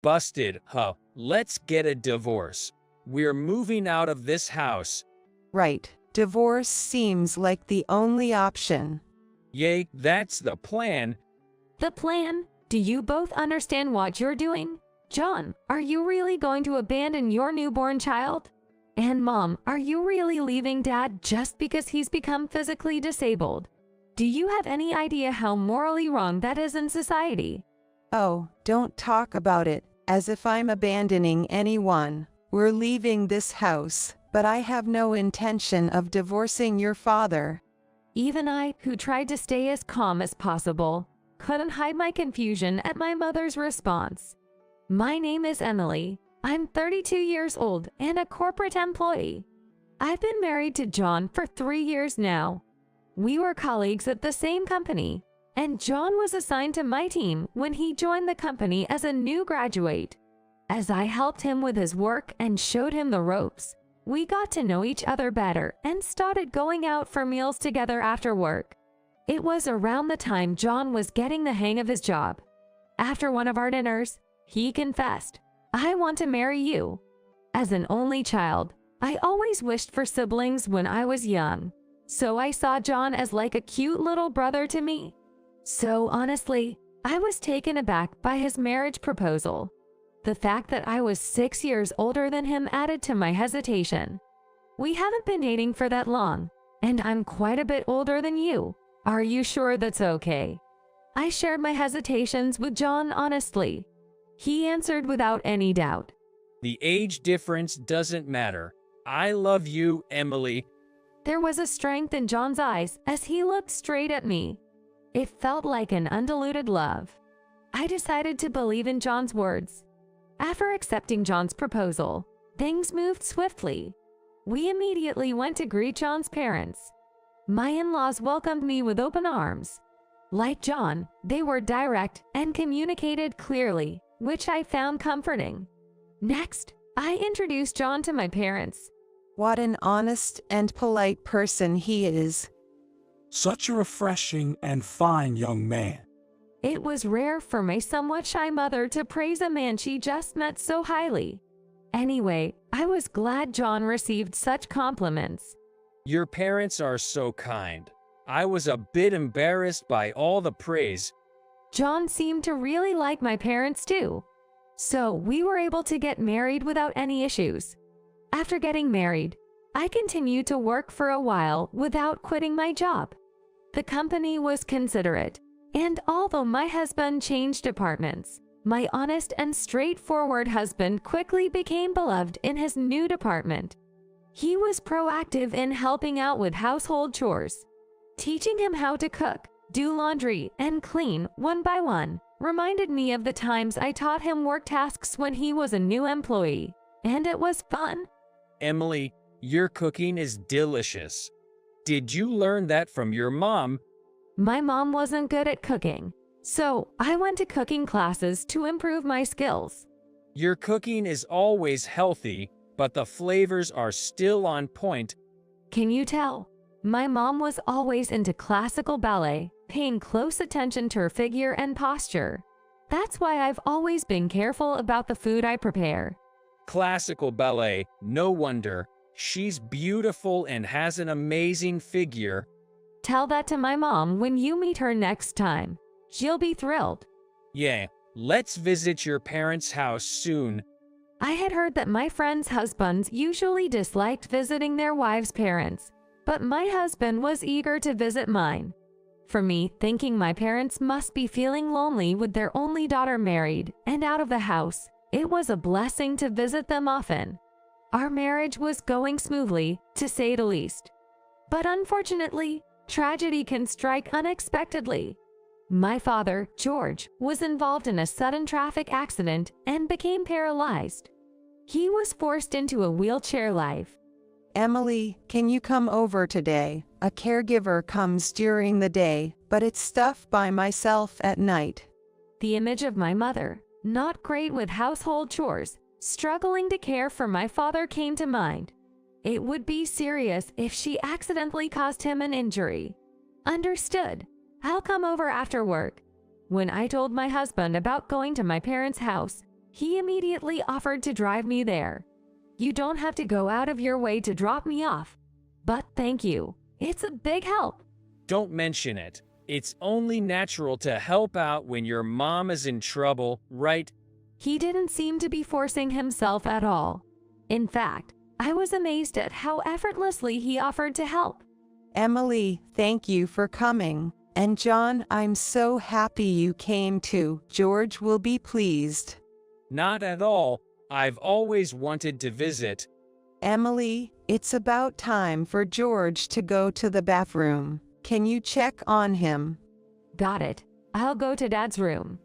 Busted, huh? Let's get a divorce. We're moving out of this house. Right, divorce seems like the only option. Yay, that's the plan. The plan? Do you both understand what you're doing? John, are you really going to abandon your newborn child? And Mom, are you really leaving Dad just because he's become physically disabled? Do you have any idea how morally wrong that is in society? Oh, don't talk about it, as if I'm abandoning anyone. We're leaving this house, but I have no intention of divorcing your father. Even I, who tried to stay as calm as possible, couldn't hide my confusion at my mother's response. My name is Emily. I'm 32 years old and a corporate employee. I've been married to John for 3 years now. We were colleagues at the same company, and John was assigned to my team when he joined the company as a new graduate. As I helped him with his work and showed him the ropes, we got to know each other better and started going out for meals together after work. It was around the time John was getting the hang of his job. After one of our dinners, he confessed, "I want to marry you." As an only child, I always wished for siblings when I was young, so I saw John as like a cute little brother to me. So honestly, I was taken aback by his marriage proposal. The fact that I was 6 years older than him added to my hesitation. We haven't been dating for that long, and I'm quite a bit older than you. Are you sure that's okay? I shared my hesitations with John honestly. He answered without any doubt. The age difference doesn't matter. I love you, Emily. There was a strength in John's eyes as he looked straight at me. It felt like an undiluted love. I decided to believe in John's words. After accepting John's proposal, things moved swiftly. We immediately went to greet John's parents. My in-laws welcomed me with open arms. Like John, they were direct and communicated clearly, which I found comforting. Next, I introduced John to my parents. What an honest and polite person he is. Such a refreshing and fine young man. It was rare for my somewhat shy mother to praise a man she just met so highly. Anyway, I was glad John received such compliments. Your parents are so kind. I was a bit embarrassed by all the praise. John seemed to really like my parents too. So we were able to get married without any issues. After getting married, I continued to work for a while without quitting my job. The company was considerate, and although my husband changed departments, my honest and straightforward husband quickly became beloved in his new department. He was proactive in helping out with household chores. Teaching him how to cook, do laundry, and clean one by one reminded me of the times I taught him work tasks when he was a new employee, and it was fun. Emily, your cooking is delicious. Did you learn that from your mom? My mom wasn't good at cooking, so I went to cooking classes to improve my skills. Your cooking is always healthy, but the flavors are still on point. Can you tell? My mom was always into classical ballet, paying close attention to her figure and posture. That's why I've always been careful about the food I prepare. Classical ballet, no wonder. She's beautiful and has an amazing figure. Tell that to my mom when you meet her next time. She'll be thrilled. Yeah, let's visit your parents' house soon. I had heard that my friends' husbands usually disliked visiting their wives' parents, but my husband was eager to visit mine. For me, thinking my parents must be feeling lonely with their only daughter married and out of the house, it was a blessing to visit them often. Our marriage was going smoothly, to say the least. But unfortunately, tragedy can strike unexpectedly. My father, George, was involved in a sudden traffic accident and became paralyzed. He was forced into a wheelchair life. Emily, can you come over today? A caregiver comes during the day, but it's stuff by myself at night. The image of my mother, not great with household chores, struggling to care for my father came to mind. It would be serious if she accidentally caused him an injury. Understood. I'll come over after work. When I told my husband about going to my parents' house, He immediately offered to drive me there. You don't have to go out of your way to drop me off. But thank you. It's a big help. Don't mention it. It's only natural to help out when your mom is in trouble, right? He didn't seem to be forcing himself at all. In fact, I was amazed at how effortlessly he offered to help. Emily, thank you for coming. And John, I'm so happy you came too. George will be pleased. Not at all. I've always wanted to visit. Emily, it's about time for George to go to the bathroom. Can you check on him? Got it. I'll go to Dad's room.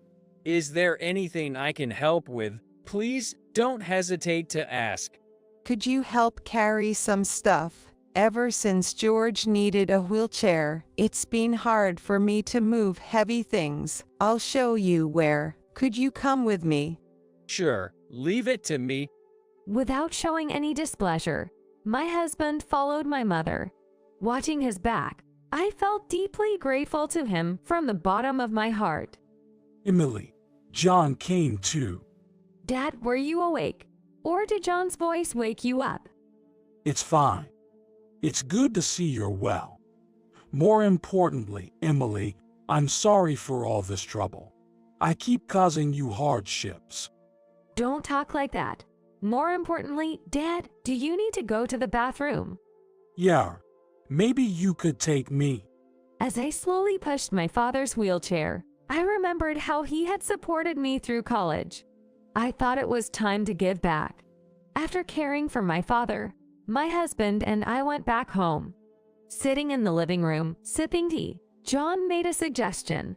Is there anything I can help with? Please don't hesitate to ask. Could you help carry some stuff? Ever since George needed a wheelchair, it's been hard for me to move heavy things. I'll show you where. Could you come with me? Sure, leave it to me. Without showing any displeasure, my husband followed my mother. Watching his back, I felt deeply grateful to him from the bottom of my heart. Emily, John came too. Dad, were you awake? Or did John's voice wake you up? It's fine. It's good to see you're well. More importantly, Emily, I'm sorry for all this trouble. I keep causing you hardships. Don't talk like that. More importantly, Dad, do you need to go to the bathroom? Yeah, maybe you could take me. As I slowly pushed my father's wheelchair, I remembered how he had supported me through college. I thought it was time to give back. After caring for my father, my husband and I went back home. Sitting in the living room, sipping tea, John made a suggestion.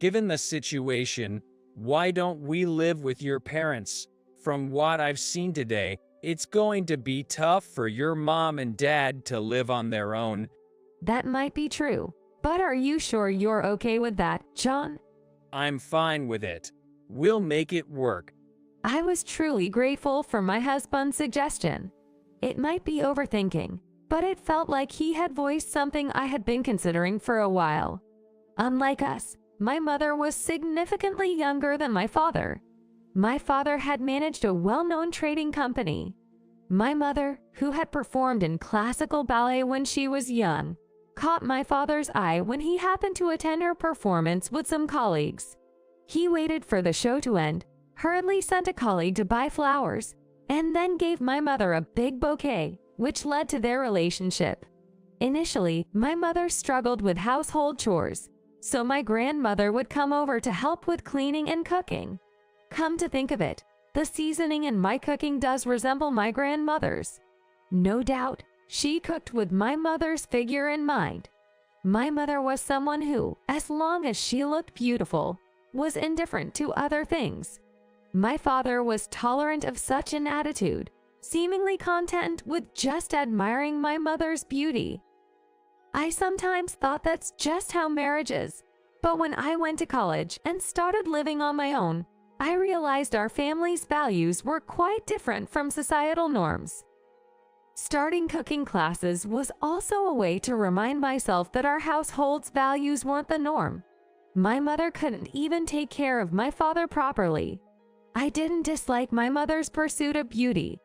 Given the situation, why don't we live with your parents? From what I've seen today, it's going to be tough for your mom and dad to live on their own. That might be true, but are you sure you're okay with that, John? I'm fine with it. We'll make it work. I was truly grateful for my husband's suggestion. It might be overthinking, but it felt like he had voiced something I had been considering for a while. Unlike us, my mother was significantly younger than my father. My father had managed a well-known trading company. My mother, who had performed in classical ballet when she was young, caught my father's eye when he happened to attend her performance with some colleagues. He waited for the show to end, hurriedly sent a colleague to buy flowers, and then gave my mother a big bouquet, which led to their relationship. Initially, my mother struggled with household chores, so my grandmother would come over to help with cleaning and cooking. Come to think of it, the seasoning in my cooking does resemble my grandmother's. No doubt, she cooked with my mother's figure in mind. My mother was someone who, as long as she looked beautiful, was indifferent to other things. My father was tolerant of such an attitude, seemingly content with just admiring my mother's beauty. I sometimes thought that's just how marriage is, but when I went to college and started living on my own, I realized our family's values were quite different from societal norms. Starting cooking classes was also a way to remind myself that our household's values weren't the norm. My mother couldn't even take care of my father properly. I didn't dislike my mother's pursuit of beauty,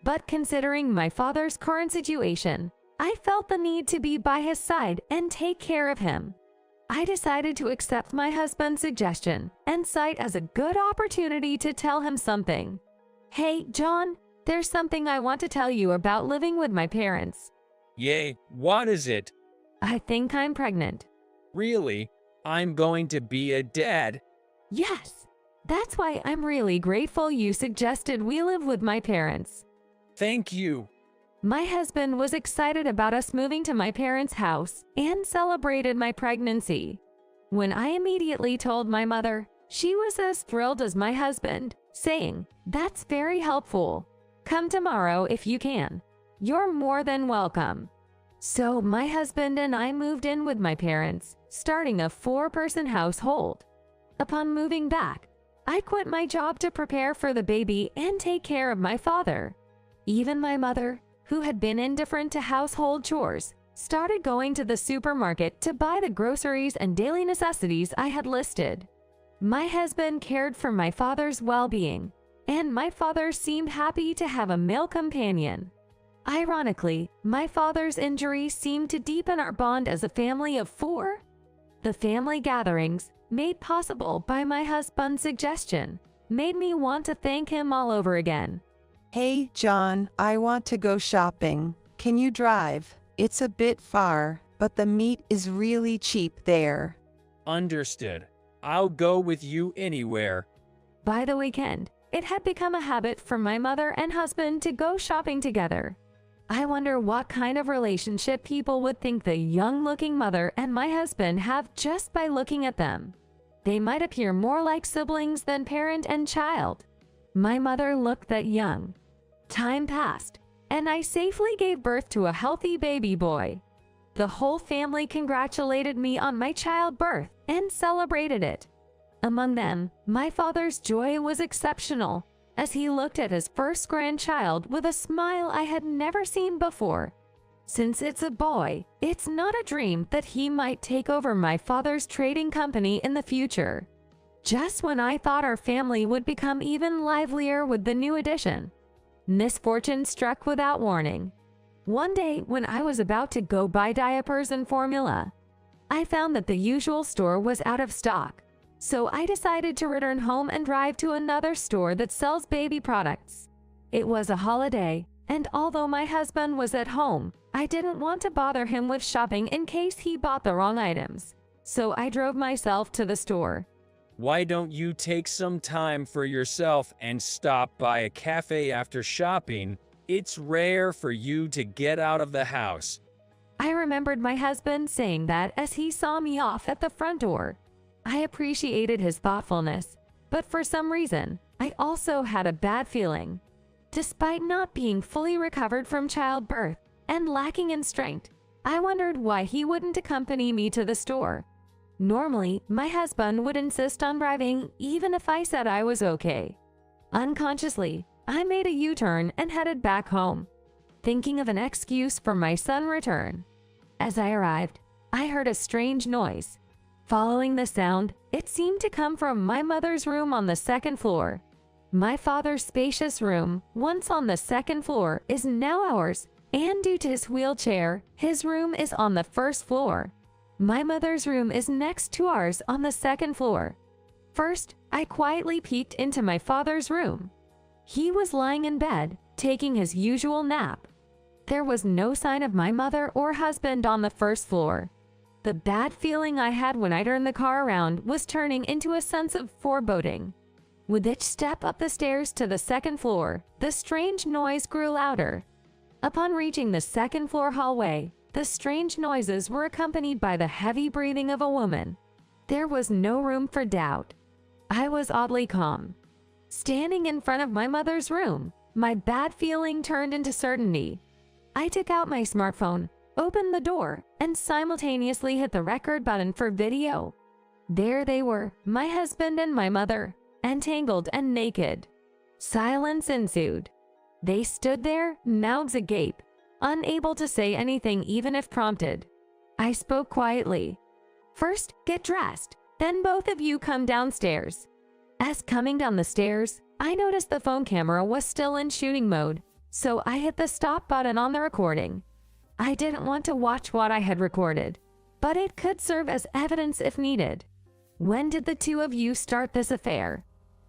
but considering my father's current situation, I felt the need to be by his side and take care of him. I decided to accept my husband's suggestion and saw it as a good opportunity to tell him something. Hey, John, there's something I want to tell you about living with my parents. Yay, what is it? I think I'm pregnant. Really? I'm going to be a dad. Yes, that's why I'm really grateful you suggested we live with my parents. Thank you. My husband was excited about us moving to my parents' house and celebrated my pregnancy. When I immediately told my mother, she was as thrilled as my husband, saying, "That's very helpful. Come tomorrow if you can. You're more than welcome." So my husband and I moved in with my parents, starting a 4-person household. Upon moving back, I quit my job to prepare for the baby and take care of my father. Even my mother, who had been indifferent to household chores, started going to the supermarket to buy the groceries and daily necessities I had listed. My husband cared for my father's well-being, and my father seemed happy to have a male companion. Ironically, my father's injury seemed to deepen our bond as a family of 4. The family gatherings, made possible by my husband's suggestion, made me want to thank him all over again. Hey, John, I want to go shopping. Can you drive? It's a bit far, but the meat is really cheap there. Understood. I'll go with you anywhere. By the weekend, it had become a habit for my mother and husband to go shopping together. I wonder what kind of relationship people would think the young-looking mother and my husband have just by looking at them. They might appear more like siblings than parent and child. My mother looked that young. Time passed, and I safely gave birth to a healthy baby boy. The whole family congratulated me on my childbirth and celebrated it. Among them, my father's joy was exceptional, as he looked at his first grandchild with a smile I had never seen before. Since it's a boy, it's not a dream that he might take over my father's trading company in the future. Just when I thought our family would become even livelier with the new addition, misfortune struck without warning. One day, when I was about to go buy diapers and formula, I found that the usual store was out of stock. So I decided to return home and drive to another store that sells baby products. It was a holiday, and although my husband was at home, I didn't want to bother him with shopping in case he bought the wrong items. So I drove myself to the store. Why don't you take some time for yourself and stop by a cafe after shopping? It's rare for you to get out of the house. I remembered my husband saying that as he saw me off at the front door. I appreciated his thoughtfulness, but for some reason, I also had a bad feeling. Despite not being fully recovered from childbirth and lacking in strength, I wondered why he wouldn't accompany me to the store. Normally, my husband would insist on driving even if I said I was okay. Unconsciously, I made a U-turn and headed back home, thinking of an excuse for my son's return. As I arrived, I heard a strange noise. Following the sound, it seemed to come from my mother's room on the second floor. My father's spacious room, once on the second floor, is now ours, and due to his wheelchair, his room is on the first floor. My mother's room is next to ours on the second floor. First, I quietly peeked into my father's room. He was lying in bed, taking his usual nap. There was no sign of my mother or husband on the first floor. The bad feeling I had when I turned the car around was turning into a sense of foreboding. With each step up the stairs to the second floor, the strange noise grew louder. Upon reaching the second floor hallway, the strange noises were accompanied by the heavy breathing of a woman. There was no room for doubt. I was oddly calm. Standing in front of my mother's room, my bad feeling turned into certainty. I took out my smartphone, opened the door, and simultaneously hit the record button for video. There they were, my husband and my mother, entangled and naked. Silence ensued. They stood there, mouths agape, unable to say anything even if prompted. I spoke quietly. First, get dressed, then both of you come downstairs. As coming down the stairs, I noticed the phone camera was still in shooting mode, so I hit the stop button on the recording. I didn't want to watch what I had recorded, but it could serve as evidence if needed. When did the two of you start this affair?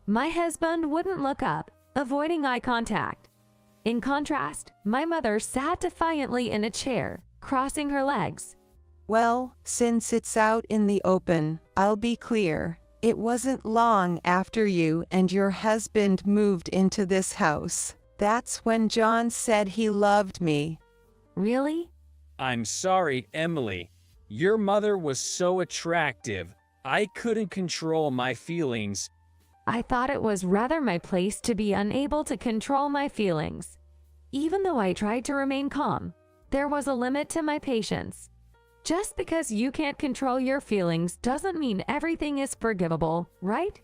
My husband wouldn't look up, avoiding eye contact. In contrast, my mother sat defiantly in a chair, crossing her legs. Well, since it's out in the open, I'll be clear. It wasn't long after you and your husband moved into this house. That's when John said he loved me. Really? I'm sorry, Emily. Your mother was so attractive. I couldn't control my feelings. I thought it was rather my place to be unable to control my feelings. Even though I tried to remain calm, there was a limit to my patience. Just because you can't control your feelings doesn't mean everything is forgivable, right?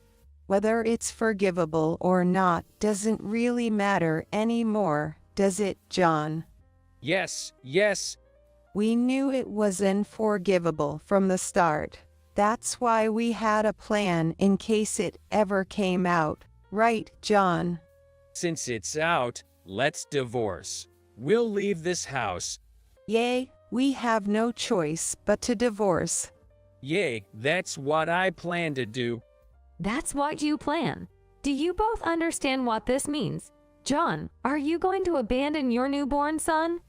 Whether it's forgivable or not doesn't really matter anymore, does it, John? Yes, yes. We knew it was unforgivable from the start. That's why we had a plan in case it ever came out. Right, John. Since it's out, let's divorce. We'll leave this house. Yay, we have no choice but to divorce. Yay, that's what I plan to do. That's what you plan. Do you both understand what this means? John, are you going to abandon your newborn son?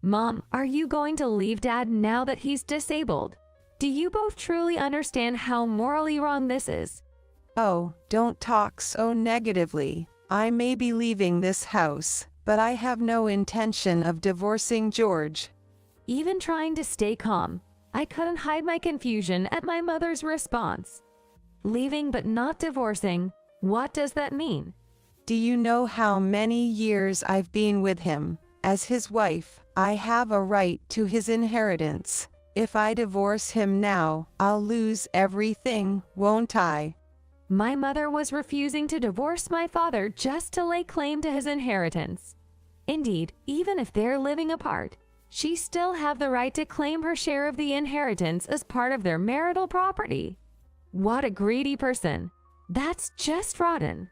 Mom, are you going to leave Dad now that he's disabled? Do you both truly understand how morally wrong this is? Oh, don't talk so negatively. I may be leaving this house, but I have no intention of divorcing George. Even trying to stay calm, I couldn't hide my confusion at my mother's response. Leaving but not divorcing, what does that mean? Do you know how many years I've been with him? As his wife, I have a right to his inheritance. If I divorce him now, I'll lose everything, won't I? My mother was refusing to divorce my father just to lay claim to his inheritance. Indeed, even if they're living apart, she still have the right to claim her share of the inheritance as part of their marital property. What a greedy person. That's just rotten.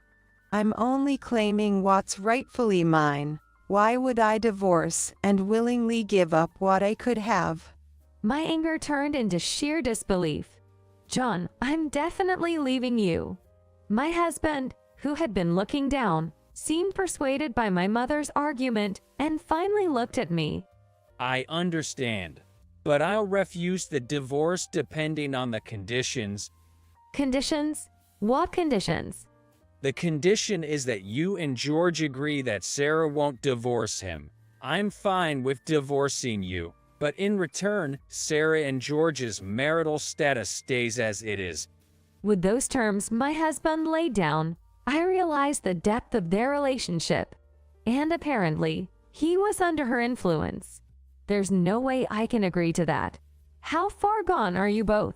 I'm only claiming what's rightfully mine. Why would I divorce and willingly give up what I could have? My anger turned into sheer disbelief. John, I'm definitely leaving you. My husband, who had been looking down, seemed persuaded by my mother's argument and finally looked at me. I understand, but I'll refuse the divorce depending on the conditions. Conditions? What conditions? The condition is that you and George agree that Sarah won't divorce him. I'm fine with divorcing you, but in return, Sarah and George's marital status stays as it is. With those terms my husband laid down, I realized the depth of their relationship. And apparently, he was under her influence. There's no way I can agree to that. How far gone are you both?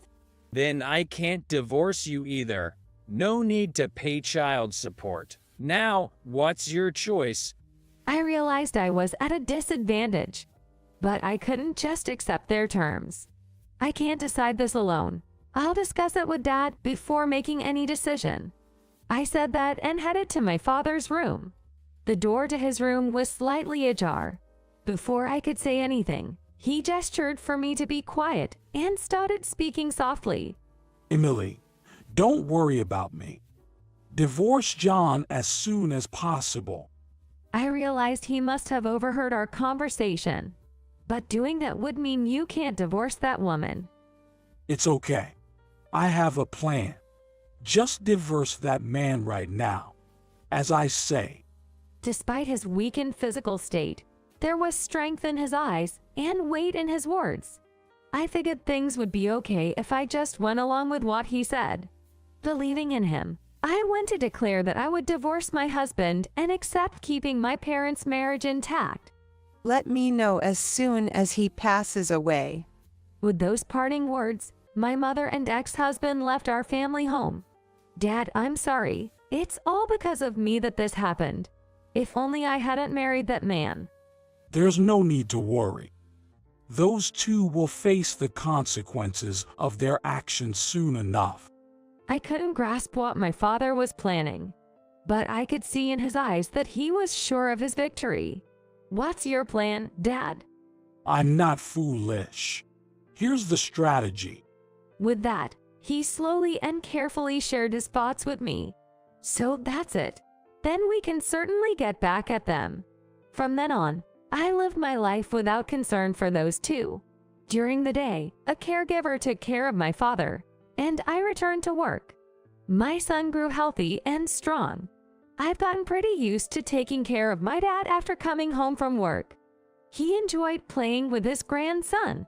Then I can't divorce you either. No need to pay child support. Now, what's your choice? I realized I was at a disadvantage, but I couldn't just accept their terms. I can't decide this alone. I'll discuss it with Dad before making any decision. I said that and headed to my father's room. The door to his room was slightly ajar. Before I could say anything, he gestured for me to be quiet and started speaking softly. Emily, don't worry about me. Divorce John as soon as possible. I realized he must have overheard our conversation, but doing that would mean you can't divorce that woman. It's okay. I have a plan. Just divorce that man right now. As I say. Despite his weakened physical state, there was strength in his eyes and weight in his words. I figured things would be okay if I just went along with what he said. Believing in him, I went to declare that I would divorce my husband and accept keeping my parents' marriage intact. Let me know as soon as he passes away. With those parting words, my mother and ex-husband left our family home. Dad, I'm sorry. It's all because of me that this happened. If only I hadn't married that man. There's no need to worry. Those two will face the consequences of their actions soon enough. I couldn't grasp what my father was planning, but I could see in his eyes that he was sure of his victory. What's your plan, Dad? I'm not foolish. Here's the strategy. With that, he slowly and carefully shared his thoughts with me. So that's it. Then we can certainly get back at them. From then on, I lived my life without concern for those two. During the day, a caregiver took care of my father, and I returned to work. My son grew healthy and strong. I've gotten pretty used to taking care of my dad after coming home from work. He enjoyed playing with his grandson.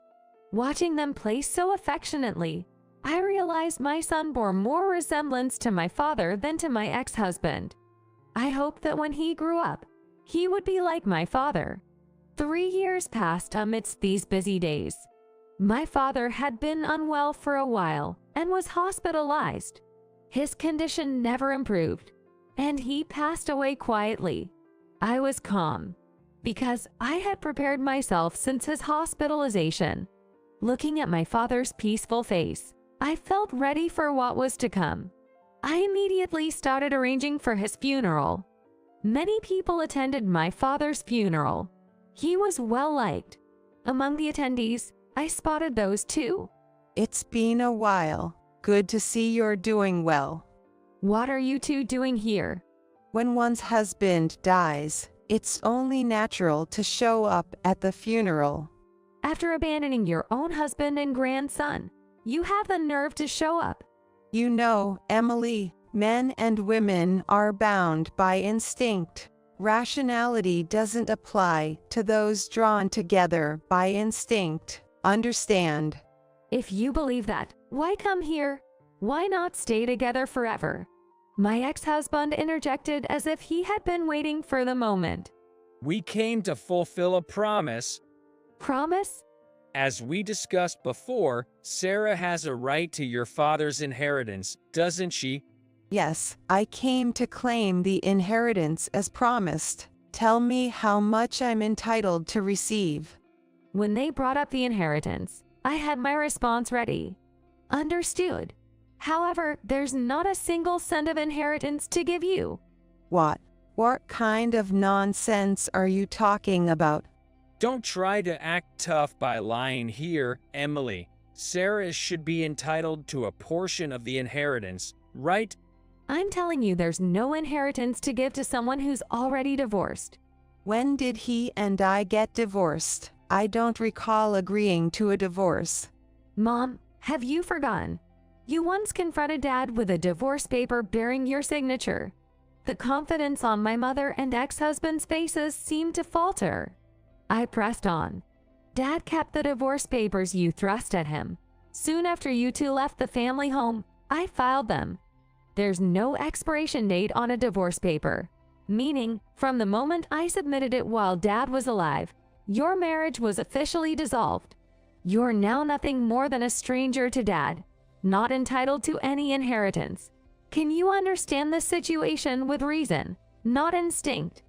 Watching them play so affectionately, I realized my son bore more resemblance to my father than to my ex-husband. I hoped that when he grew up, he would be like my father. 3 years passed amidst these busy days. My father had been unwell for a while and was hospitalized. His condition never improved, and he passed away quietly. I was calm, because I had prepared myself since his hospitalization. Looking at my father's peaceful face, I felt ready for what was to come. I immediately started arranging for his funeral. Many people attended my father's funeral. He was well liked. Among the attendees, I spotted those too. It's been a while. Good to see you're doing well. What are you two doing here? When one's husband dies, it's only natural to show up at the funeral. After abandoning your own husband and grandson, you have the nerve to show up. You know, Emily, men and women are bound by instinct. Rationality doesn't apply to those drawn together by instinct. Understand? If you believe that, why come here? Why not stay together forever? My ex-husband interjected as if he had been waiting for the moment. We came to fulfill a promise. Promise? As we discussed before, Sarah has a right to your father's inheritance, doesn't she? Yes, I came to claim the inheritance as promised. Tell me how much I'm entitled to receive. When they brought up the inheritance, I had my response ready. Understood. However, there's not a single cent of inheritance to give you. What? What kind of nonsense are you talking about? Don't try to act tough by lying here, Emily. Sarah should be entitled to a portion of the inheritance, right? I'm telling you there's no inheritance to give to someone who's already divorced. When did he and I get divorced? I don't recall agreeing to a divorce. Mom, have you forgotten? You once confronted Dad with a divorce paper bearing your signature. The confidence on my mother and ex-husband's faces seemed to falter. I pressed on. Dad kept the divorce papers you thrust at him. Soon after you two left the family home, I filed them. There's no expiration date on a divorce paper, meaning from the moment I submitted it while Dad was alive, your marriage was officially dissolved. You're now nothing more than a stranger to Dad, not entitled to any inheritance. Can you understand this situation with reason, not instinct?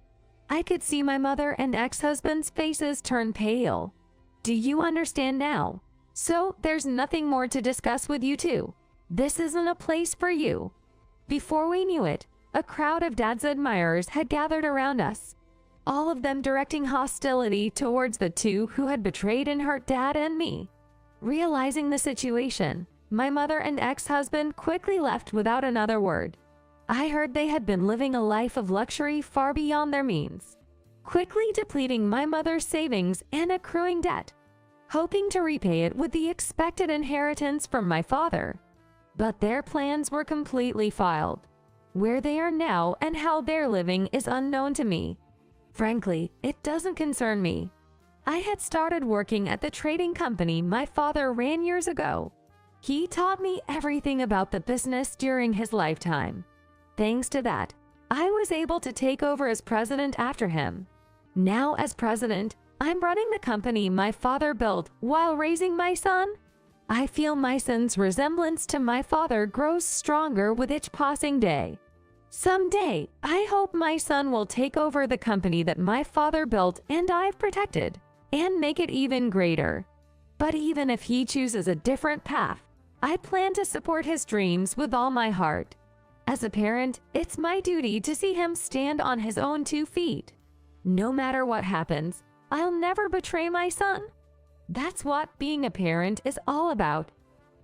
I could see my mother and ex-husband's faces turn pale. Do you understand now? So there's nothing more to discuss with you two. This isn't a place for you. Before we knew it, a crowd of Dad's admirers had gathered around us, all of them directing hostility towards the two who had betrayed and hurt Dad and me. Realizing the situation, my mother and ex-husband quickly left without another word. I heard they had been living a life of luxury far beyond their means, quickly depleting my mother's savings and accruing debt, hoping to repay it with the expected inheritance from my father. But their plans were completely foiled. Where they are now and how they're living is unknown to me. Frankly, it doesn't concern me. I had started working at the trading company my father ran years ago. He taught me everything about the business during his lifetime. Thanks to that, I was able to take over as president after him. Now as president, I'm running the company my father built while raising my son. I feel my son's resemblance to my father grows stronger with each passing day. Someday, I hope my son will take over the company that my father built and I've protected, and make it even greater. But even if he chooses a different path, I plan to support his dreams with all my heart. As a parent, it's my duty to see him stand on his own 2 feet. No matter what happens, I'll never betray my son. That's what being a parent is all about.